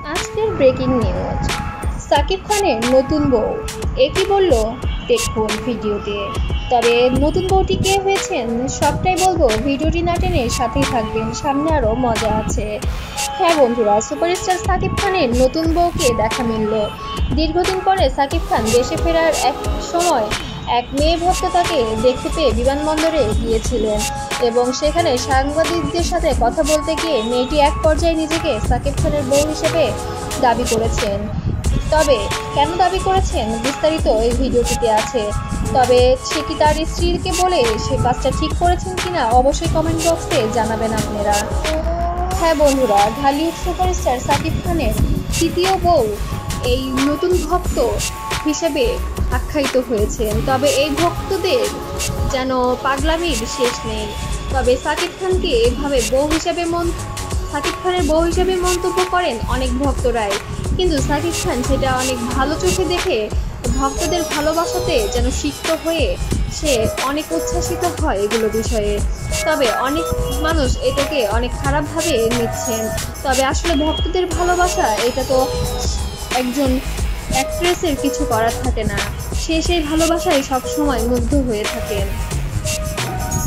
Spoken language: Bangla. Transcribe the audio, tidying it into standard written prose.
আজকের ব্রেকিং নিউজ, সাকিব খানের নতুন বউ একই বলল, দেখুন ভিডিওতে। তবে নতুন বউটি কে হয়েছেন সবটাই বলবো, ভিডিওটি না টেনে সাথেই থাকবেন, সামনে আরো মজা আছে। হ্যাঁ বন্ধুরা, সুপারস্টার সাকিব খানের নতুন বউকে দেখা মিলল। দীর্ঘদিন পরে সাকিব খান দেশে ফেরার এক সময় এক মেয়ে ভক্ত তাকে দেখতে পেয়ে বিমানবন্দরে গিয়েছিলেন এবং সেখানে সাংবাদিকদের সাথে কথা বলতে গিয়ে মেয়েটি এক পর্যায়ে নিজেকে সাকিব খানের বউ হিসেবে দাবি করেছেন। তবে কেন দাবি করেছেন বিস্তারিত এই ভিডিওটিতে আছে। তবে সে কি তার স্ত্রীকে বলে সে কাজটা ঠিক করেছেন কিনা অবশ্যই কমেন্ট বক্সে জানাবেন আপনারা। হ্যাঁ বন্ধুরা, ঢালিউড সুপারস্টার সাকিব খানের তৃতীয় বউ এই নতুন ভক্ত হিসেবে আখ্যায়িত হয়েছেন। তবে এই ভক্তদের যেন পাগলামির শেষ নেই। তবে সাকিব খানকে এভাবে সাকিব খানের বউ হিসেবে মন্তব্য করেন অনেক ভক্তরাই, কিন্তু সাকিব খান সেটা অনেক ভালো চোখে দেখে ভক্তদের ভালোবাসাতে যেন সিক্ত হয়ে সে অনেক উচ্ছ্বাসিত হয় এগুলো বিষয়ে। তবে অনেক মানুষ এটাকে অনেক খারাপভাবে নিচ্ছেন। তবে আসলে ভক্তদের ভালোবাসা এটা তো একজন অ্যাক্ট্রেসের কিছু করার থাকে না, সে সেই ভালোবাসায় সবসময় মুগ্ধ হয়ে থাকেন।